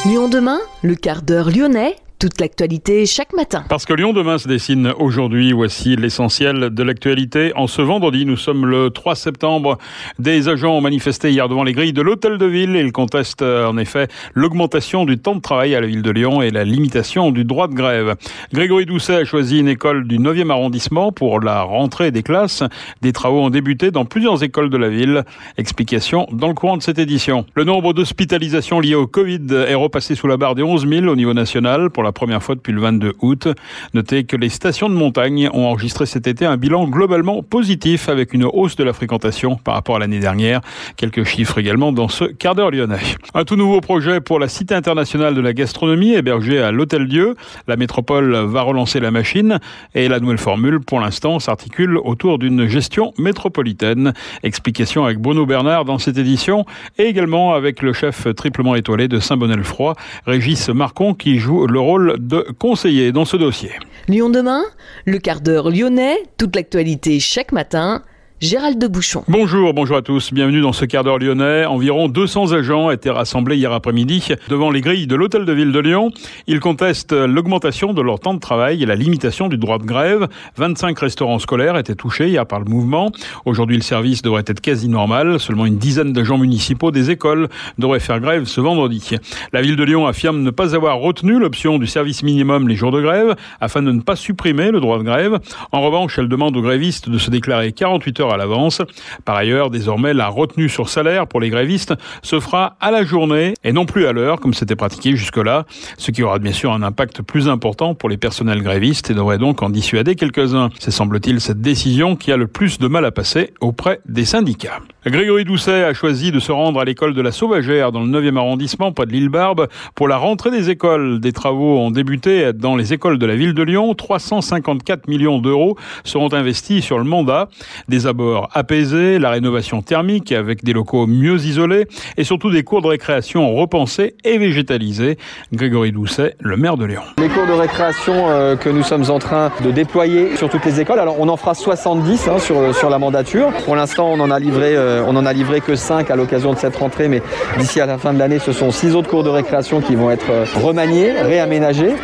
Lyon demain, le quart d'heure lyonnais, toute l'actualité chaque matin. Parce que Lyon demain se dessine aujourd'hui, voici l'essentiel de l'actualité. En ce vendredi, nous sommes le 3 septembre. Des agents ont manifesté hier devant les grilles de l'Hôtel de Ville. Ils contestent en effet l'augmentation du temps de travail à la ville de Lyon et la limitation du droit de grève. Grégory Doucet a choisi une école du 9e arrondissement pour la rentrée des classes. Des travaux ont débuté dans plusieurs écoles de la ville. Explication dans le courant de cette édition. Le nombre d'hospitalisations liées au Covid est repassé sous la barre des 11 000 au niveau national pour la première fois depuis le 22 août. Notez que les stations de montagne ont enregistré cet été un bilan globalement positif avec une hausse de la fréquentation par rapport à l'année dernière. Quelques chiffres également dans ce quart d'heure lyonnais. Un tout nouveau projet pour la Cité internationale de la gastronomie hébergée à l'Hôtel-Dieu. La métropole va relancer la machine et la nouvelle formule pour l'instant s'articule autour d'une gestion métropolitaine. Explication avec Bruno Bernard dans cette édition et également avec le chef triplement étoilé de Saint-Bonnet-le-Froid, Régis Marcon, qui joue le rôle de conseiller dans ce dossier. Lyon demain, le quart d'heure lyonnais, toute l'actualité chaque matin. Gérald de Bouchon. Bonjour à tous. Bienvenue dans ce quart d'heure lyonnais. Environ 200 agents étaient rassemblés hier après-midi devant les grilles de l'Hôtel de Ville de Lyon. Ils contestent l'augmentation de leur temps de travail et la limitation du droit de grève. 25 restaurants scolaires étaient touchés hier par le mouvement. Aujourd'hui, le service devrait être quasi normal. Seulement une dizaine d'agents municipaux des écoles devraient faire grève ce vendredi. La ville de Lyon affirme ne pas avoir retenu l'option du service minimum les jours de grève afin de ne pas supprimer le droit de grève. En revanche, elle demande aux grévistes de se déclarer 48 heures à l'avance. Par ailleurs, désormais, la retenue sur salaire pour les grévistes se fera à la journée et non plus à l'heure, comme c'était pratiqué jusque-là, ce qui aura bien sûr un impact plus important pour les personnels grévistes et devrait donc en dissuader quelques-uns. C'est semble-t-il cette décision qui a le plus de mal à passer auprès des syndicats. Grégory Doucet a choisi de se rendre à l'école de la Sauvagère dans le 9e arrondissement, près de l'Île-Barbe, pour la rentrée des écoles. Des travaux ont débuté dans les écoles de la ville de Lyon. 354 millions d'euros seront investis sur le mandat. Des abords apaisés, la rénovation thermique avec des locaux mieux isolés et surtout des cours de récréation repensés et végétalisés. Grégory Doucet, le maire de Lyon. Les cours de récréation que nous sommes en train de déployer sur toutes les écoles, alors on en fera 70 sur la mandature. Pour l'instant, on en a livré que 5 à l'occasion de cette rentrée, mais d'ici à la fin de l'année, ce sont 6 autres cours de récréation qui vont être remaniés, réaménagés.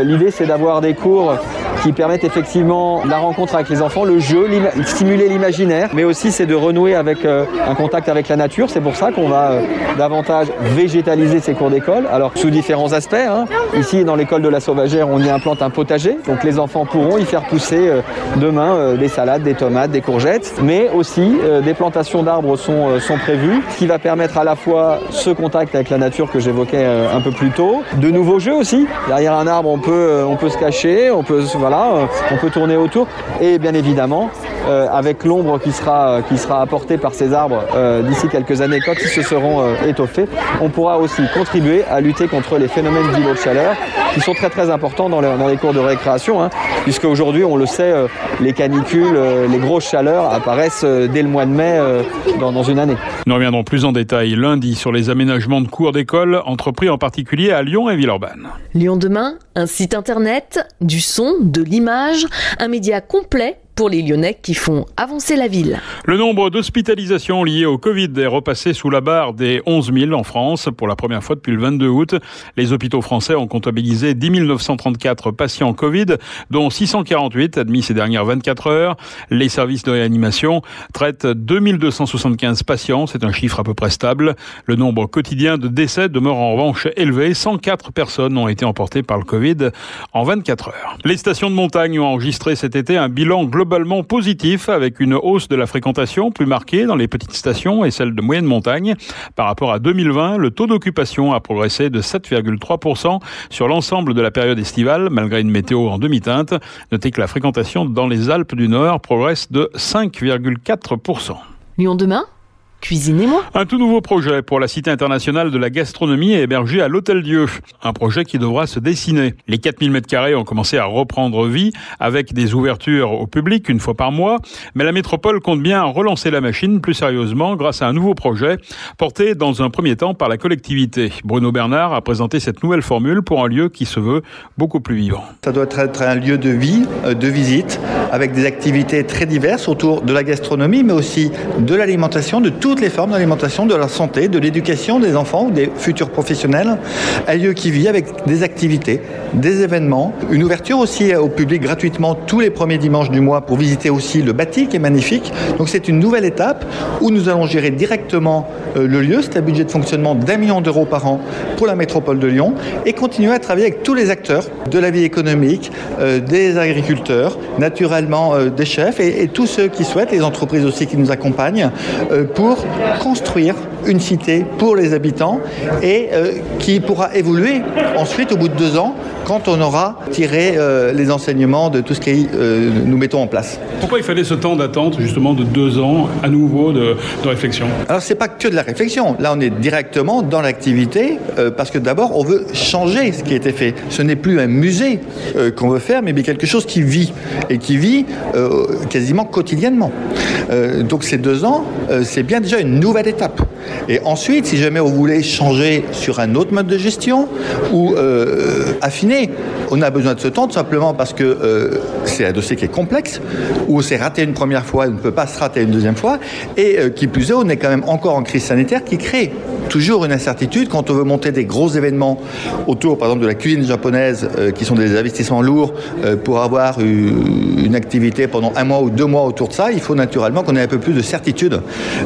L'idée, c'est d'avoir des cours qui permettent effectivement la rencontre avec les enfants, le jeu, stimuler l'imaginaire, mais aussi c'est de renouer avec un contact avec la nature. C'est pour ça qu'on va davantage végétaliser ces cours d'école, alors sous différents aspects. Ici, dans l'école de la Sauvagère, on y implante un potager, donc les enfants pourront y faire pousser demain des salades, des tomates, des courgettes, mais aussi des plantations d'arbres sont prévues, ce qui va permettre à la fois ce contact avec la nature que j'évoquais un peu plus tôt, de nouveaux jeux aussi. Derrière un arbre, on peut se cacher, on peut tourner autour, et bien évidemment, avec l'ombre qui sera apportée par ces arbres d'ici quelques années, quand ils se seront étoffés, on pourra aussi contribuer à lutter contre les phénomènes d'îlots de chaleur qui sont très très importants dans les cours de récréation, puisque aujourd'hui, on le sait, les canicules, les grosses chaleurs apparaissent dès le mois de mai dans une année. Nous reviendrons plus en détail lundi sur les aménagements de cours d'école entrepris en particulier à Lyon et Villeurbanne. Lyon demain, un site internet, du son, de l'image, un média complet pour les Lyonnais qui font avancer la ville. Le nombre d'hospitalisations liées au Covid est repassé sous la barre des 11 000 en France pour la première fois depuis le 22 août. Les hôpitaux français ont comptabilisé 10 934 patients Covid, dont 648 admis ces dernières 24 heures. Les services de réanimation traitent 2 275 patients, c'est un chiffre à peu près stable. Le nombre quotidien de décès demeure en revanche élevé. 104 personnes ont été emportées par le Covid en 24 heures. Les stations de montagne ont enregistré cet été un bilan globalement positif avec une hausse de la fréquentation plus marquée dans les petites stations et celles de moyenne montagne. Par rapport à 2020, le taux d'occupation a progressé de 7,3% sur l'ensemble de la période estivale, malgré une météo en demi-teinte. Notez que la fréquentation dans les Alpes du Nord progresse de 5,4%. Lyon demain, Cuisinez-moi. Un tout nouveau projet pour la Cité internationale de la gastronomie est hébergé à l'Hôtel-Dieu. Un projet qui devra se dessiner. Les 4000 m² ont commencé à reprendre vie avec des ouvertures au public une fois par mois. Mais la métropole compte bien relancer la machine plus sérieusement grâce à un nouveau projet porté dans un premier temps par la collectivité. Bruno Bernard a présenté cette nouvelle formule pour un lieu qui se veut beaucoup plus vivant. Ça doit être un lieu de vie, de visite, avec des activités très diverses autour de la gastronomie, mais aussi de l'alimentation, de toutes les formes d'alimentation, de la santé, de l'éducation des enfants ou des futurs professionnels. Un lieu qui vit avec des activités, des événements, une ouverture aussi au public gratuitement tous les premiers dimanches du mois pour visiter aussi le bâti qui est magnifique. Donc c'est une nouvelle étape où nous allons gérer directement le lieu. C'est un budget de fonctionnement d'1 million d'euros par an pour la métropole de Lyon et continuer à travailler avec tous les acteurs de la vie économique, des agriculteurs, naturellement des chefs et tous ceux qui souhaitent, les entreprises aussi qui nous accompagnent, pour construire une cité pour les habitants et qui pourra évoluer ensuite au bout de 2 ans quand on aura tiré les enseignements de tout ce que nous mettons en place. Pourquoi il fallait ce temps d'attente justement de 2 ans à nouveau de réflexion? Alors c'est pas que de la réflexion, là on est directement dans l'activité parce que d'abord on veut changer ce qui a été fait. Ce n'est plus un musée qu'on veut faire mais bien quelque chose qui vit et qui vit quasiment quotidiennement. Donc ces 2 ans c'est bien déjà une nouvelle étape. Et ensuite, si jamais on voulait changer sur un autre mode de gestion ou affiner, on a besoin de ce temps tout simplement parce que c'est un dossier qui est complexe, où on s'est raté une première fois et on ne peut pas se rater une deuxième fois, et qui plus est, on est quand même encore en crise sanitaire qui crée toujours une incertitude quand on veut monter des gros événements autour, par exemple, de la cuisine japonaise, qui sont des investissements lourds pour avoir une activité pendant 1 mois ou 2 mois autour de ça. Il faut naturellement qu'on ait un peu plus de certitude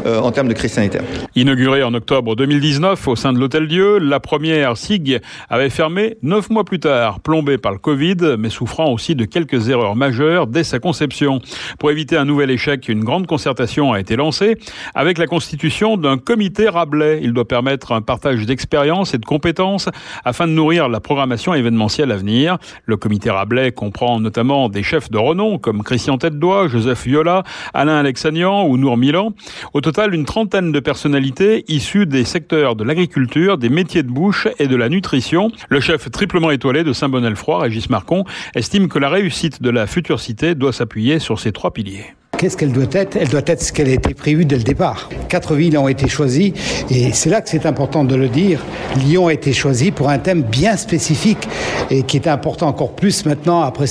en termes de crise sanitaire. Inaugurée en octobre 2019 au sein de l'Hôtel-Dieu, la première SIG avait fermé 9 mois plus tard, plombée par le Covid, mais souffrant aussi de quelques erreurs majeures dès sa conception. Pour éviter un nouvel échec, une grande concertation a été lancée avec la constitution d'un comité Rabelais. Il doit permettre un partage d'expériences et de compétences afin de nourrir la programmation événementielle à venir. Le comité Rabelais comprend notamment des chefs de renom comme Christian Tête-Doigt, Joseph Viola, Alain Alexanian ou Nour Milan. Au total, une trentaine de personnalités issues des secteurs de l'agriculture, des métiers de bouche et de la nutrition. Le chef triplement étoilé de Saint-Bonnet-le-Froid, Régis Marcon, estime que la réussite de la future cité doit s'appuyer sur ces 3 piliers. Qu'est-ce qu'elle doit être? Elle doit être ce qu'elle a été prévue dès le départ. 4 villes ont été choisies et c'est là que c'est important de le dire. Lyon a été choisi pour un thème bien spécifique et qui est important encore plus maintenant après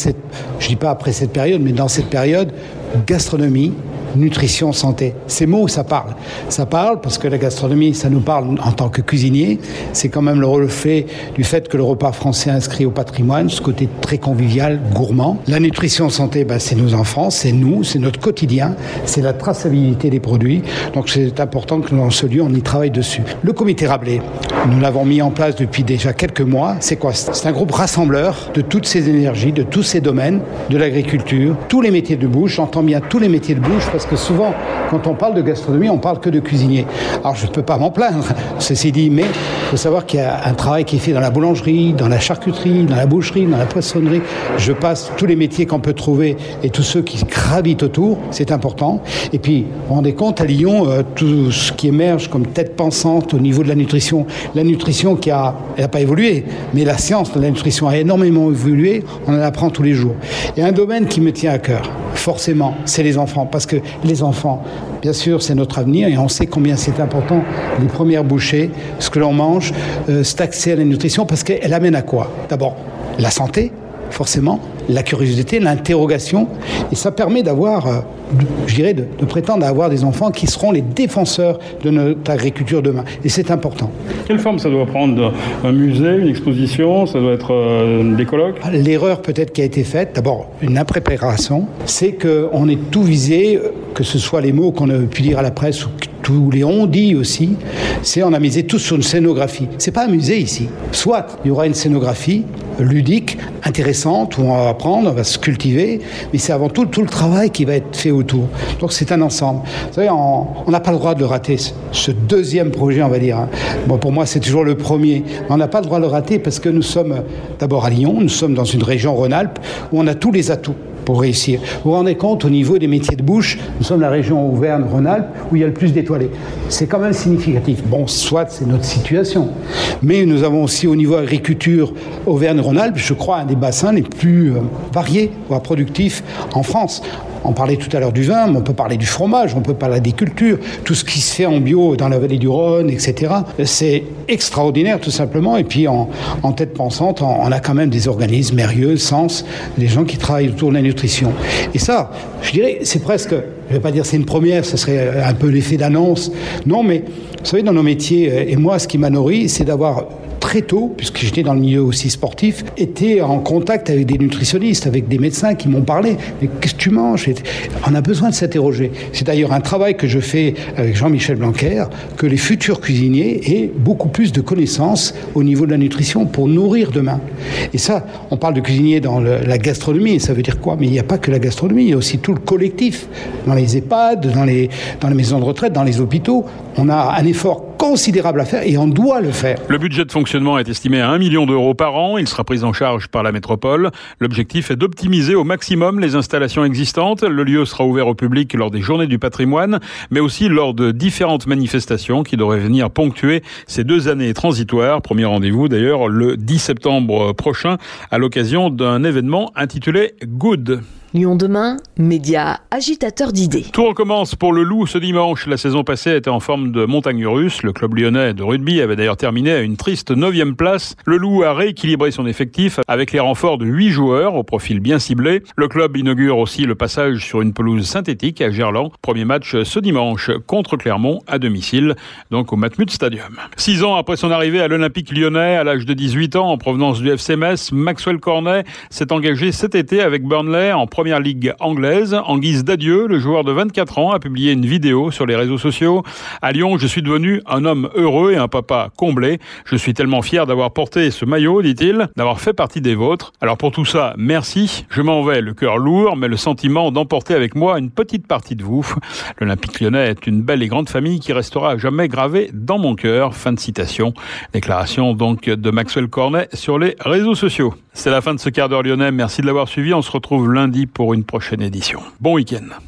je dis pas après cette période, mais dans cette période, gastronomie, nutrition, santé. Ces mots, ça parle. Ça parle parce que la gastronomie, ça nous parle en tant que cuisinier. C'est quand même le reflet du fait que le repas français est inscrit au patrimoine, ce côté très convivial, gourmand. La nutrition, santé, c'est nos enfants, c'est nous, c'est notre quotidien, c'est la traçabilité des produits. Donc c'est important que dans ce lieu, on y travaille dessus. Le comité Rabelais, nous l'avons mis en place depuis déjà quelques mois. C'est quoi? C'est un groupe rassembleur de toutes ces énergies, de tous ces domaines, de l'agriculture, tous les métiers de bouche. J'entends bien tous les métiers de bouche parce que souvent, quand on parle de gastronomie, on parle que de cuisinier. Alors, je ne peux pas m'en plaindre, ceci dit, mais il faut savoir qu'il y a un travail qui est fait dans la boulangerie, dans la charcuterie, dans la boucherie, dans la poissonnerie. Je passe tous les métiers qu'on peut trouver et tous ceux qui gravitent autour, c'est important. Et puis, vous vous rendez compte, à Lyon, tout ce qui émerge comme tête pensante au niveau de la nutrition qui elle n'a pas évolué, mais la science de la nutrition a énormément évolué, on en apprend tous les jours. Et un domaine qui me tient à cœur, forcément, c'est les enfants, parce que les enfants, bien sûr, c'est notre avenir et on sait combien c'est important, les premières bouchées, ce que l'on mange, cet accès à la nutrition, parce qu'elle amène à quoi? D'abord, la santé, forcément, la curiosité, l'interrogation, et ça permet d'avoir, de prétendre avoir des enfants qui seront les défenseurs de notre agriculture demain. Et c'est important. Quelle forme ça doit prendre? Un musée, une exposition, ça doit être des colloques? L'erreur peut-être qui a été faite, d'abord une impréparation, c'est qu'on est tout visé, que ce soit les mots qu'on a pu dire à la presse ou tous les on-dit aussi, c'est on a misé tous sur une scénographie. C'est pas un musée ici. Soit il y aura une scénographie ludique, intéressante, où on va apprendre, on va se cultiver, mais c'est avant tout le travail qui va être fait autour. Donc c'est un ensemble. Vous savez, on n'a pas le droit de le rater, ce deuxième projet, on va dire. Bon, pour moi, c'est toujours le premier. Mais on n'a pas le droit de le rater parce que nous sommes d'abord à Lyon, nous sommes dans une région Rhône-Alpes où on a tous les atouts. pour réussir. Vous vous rendez compte, au niveau des métiers de bouche, nous sommes la région Auvergne-Rhône-Alpes où il y a le plus d'étoilés. C'est quand même significatif. Bon, soit c'est notre situation. Mais nous avons aussi au niveau agriculture Auvergne-Rhône-Alpes, je crois, un des bassins les plus variés, voire productifs en France. On parlait tout à l'heure du vin, mais on peut parler du fromage, on peut parler des cultures, tout ce qui se fait en bio dans la vallée du Rhône, etc. C'est extraordinaire tout simplement. Et puis en tête pensante, on a quand même des organismes, Mérieux, Sens, des gens qui travaillent autour de la nutrition. Et ça, je dirais, c'est presque, je ne vais pas dire c'est une première, ce serait un peu l'effet d'annonce. Non, mais vous savez, dans nos métiers, et moi, ce qui m'a nourri, c'est d'avoir très tôt, puisque j'étais dans le milieu aussi sportif, été en contact avec des nutritionnistes, avec des médecins qui m'ont parlé. Mais qu'est-ce que tu manges ? On a besoin de s'interroger. C'est d'ailleurs un travail que je fais avec Jean-Michel Blanquer, que les futurs cuisiniers aient beaucoup plus de connaissances au niveau de la nutrition pour nourrir demain. Et ça, on parle de cuisiniers dans la gastronomie, et ça veut dire quoi ? Mais il n'y a pas que la gastronomie, il y a aussi tout le collectif. Dans les EHPAD, dans les maisons de retraite, dans les hôpitaux, on a un effort considérable à faire et on doit le faire. Le budget de fonctionnement est estimé à 1 million d'euros par an. Il sera pris en charge par la métropole. L'objectif est d'optimiser au maximum les installations existantes. Le lieu sera ouvert au public lors des journées du patrimoine, mais aussi lors de différentes manifestations qui devraient venir ponctuer ces 2 années transitoires. Premier rendez-vous d'ailleurs le 10 septembre prochain à l'occasion d'un événement intitulé Good. Lyon demain, média agitateur d'idées. Tout recommence pour le Loup ce dimanche. La saison passée était en forme de montagne russe. Le club lyonnais de rugby avait d'ailleurs terminé à une triste 9e place. Le Loup a rééquilibré son effectif avec les renforts de 8 joueurs au profil bien ciblé. Le club inaugure aussi le passage sur une pelouse synthétique à Gerland. Premier match ce dimanche contre Clermont à domicile, donc au Matmut Stadium. 6 ans après son arrivée à l'Olympique lyonnais, à l'âge de 18 ans, en provenance du FC Metz, Maxwell Cornet s'est engagé cet été avec Burnley en Première Ligue anglaise. En guise d'adieu, le joueur de 24 ans a publié une vidéo sur les réseaux sociaux. À Lyon, je suis devenu un homme heureux et un papa comblé. Je suis tellement fier d'avoir porté ce maillot, dit-il, d'avoir fait partie des vôtres. Alors pour tout ça, merci. Je m'en vais le cœur lourd, mais le sentiment d'emporter avec moi une petite partie de vous. L'Olympique lyonnais est une belle et grande famille qui restera à jamais gravée dans mon cœur. Fin de citation. Déclaration donc de Maxwell Cornet sur les réseaux sociaux. C'est la fin de ce quart d'heure lyonnais. Merci de l'avoir suivi. On se retrouve lundi pour une prochaine édition. Bon week-end.